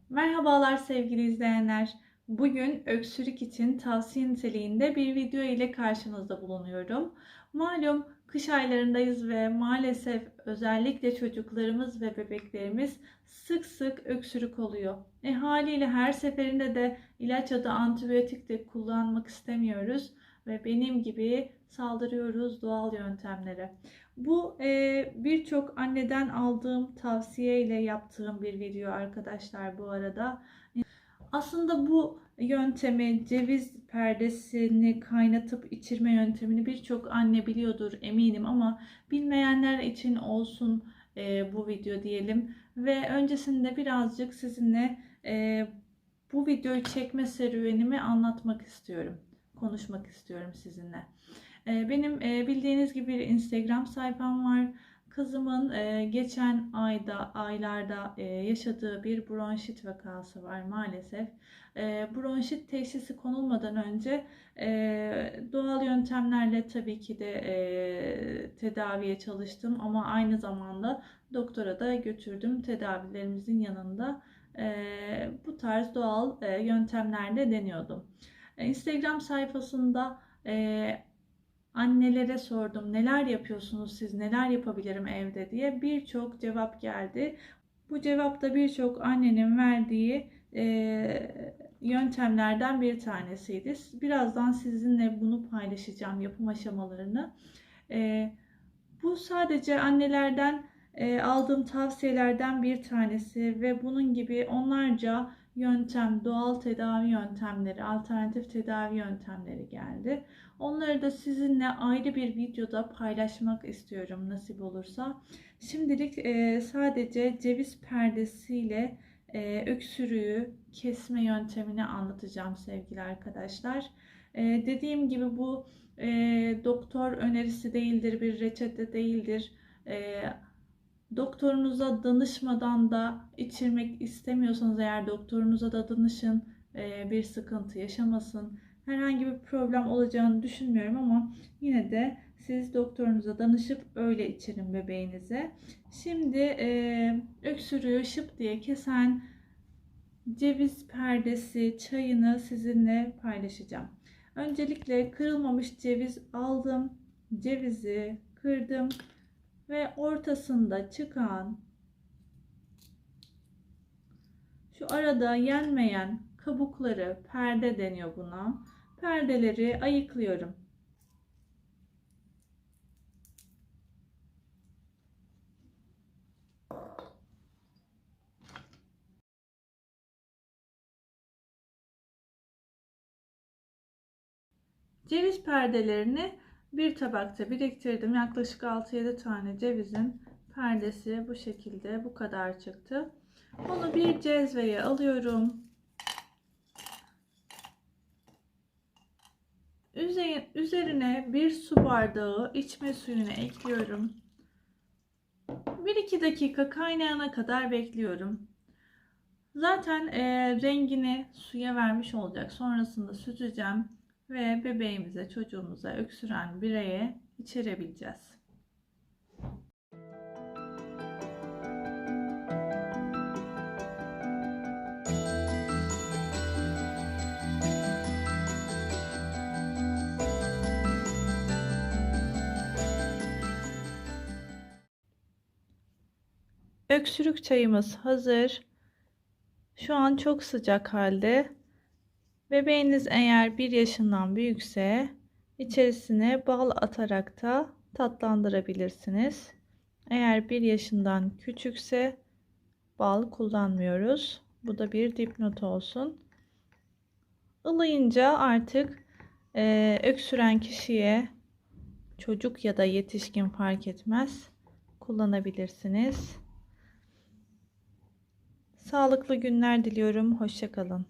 Merhabalar sevgili izleyenler. Bugün öksürük için tavsiye niteliğinde bir video ile karşınızda bulunuyorum. Malum kış aylarındayız ve maalesef özellikle çocuklarımız ve bebeklerimiz sık sık öksürük oluyor. Haliyle her seferinde de ilaç ya da antibiyotik de kullanmak istemiyoruz ve benim gibi saldırıyoruz doğal yöntemlere. Bu birçok anneden aldığım tavsiye ile yaptığım bir video arkadaşlar bu arada. Aslında bu yöntemi, ceviz perdesini kaynatıp içirme yöntemini birçok anne biliyordur eminim ama bilmeyenler için olsun bu video diyelim. Ve öncesinde birazcık sizinle bu videoyu çekme serüvenimi anlatmak istiyorum. Konuşmak istiyorum sizinle. Benim bildiğiniz gibi bir Instagram sayfam var. Kızımın geçen aylarda yaşadığı bir bronşit vakası var maalesef. Bronşit teşhisi konulmadan önce doğal yöntemlerle tabii ki de tedaviye çalıştım ama aynı zamanda doktora da götürdüm tedavilerimizin yanında. Bu tarz doğal yöntemlerle deniyordum. Instagram sayfasında annelere sordum, neler yapıyorsunuz siz, neler yapabilirim evde diye birçok cevap geldi. Bu cevap da birçok annenin verdiği yöntemlerden bir tanesiydi. Birazdan sizinle bunu paylaşacağım, yapım aşamalarını. Bu sadece annelerden aldığım tavsiyelerden bir tanesi ve bunun gibi onlarca yöntem, doğal tedavi yöntemleri, alternatif tedavi yöntemleri geldi. Onları da sizinle ayrı bir videoda paylaşmak istiyorum nasip olursa. Şimdilik sadece ceviz perdesiyle öksürüğü kesme yöntemini anlatacağım sevgili arkadaşlar. Dediğim gibi bu doktor önerisi değildir, bir reçete değildir. Doktorunuza danışmadan da içirmek istemiyorsanız eğer doktorunuza da danışın, bir sıkıntı yaşamasın. Herhangi bir problem olacağını düşünmüyorum ama yine de siz doktorunuza danışıp öyle içirin bebeğinize. Şimdi öksürüğü şıp diye kesen ceviz perdesi çayını sizinle paylaşacağım. Öncelikle kırılmamış ceviz aldım. Cevizi kırdım ve ortasında çıkan şu arada yenmeyen kabukları, perde deniyor buna. Perdeleri ayıklıyorum. Ceviz perdelerini bir tabakta biriktirdim. Yaklaşık 6-7 tane cevizin perdesi bu şekilde, bu kadar çıktı. Onu bir cezveye alıyorum. Üzerine bir su bardağı içme suyunu ekliyorum. 1-2 dakika kaynayana kadar bekliyorum. Zaten rengini suya vermiş olacak. Sonrasında süzeceğim ve bebeğimize, çocuğumuza, öksüren bireye içirebileceğiz. Öksürük çayımız hazır. Şu an çok sıcak halde. Bebeğiniz eğer 1 yaşından büyükse içerisine bal atarak da tatlandırabilirsiniz. Eğer 1 yaşından küçükse bal kullanmıyoruz. Bu da bir dipnot olsun. Ilayınca artık öksüren kişiye, çocuk ya da yetişkin fark etmez, kullanabilirsiniz. Sağlıklı günler diliyorum. Hoşça kalın.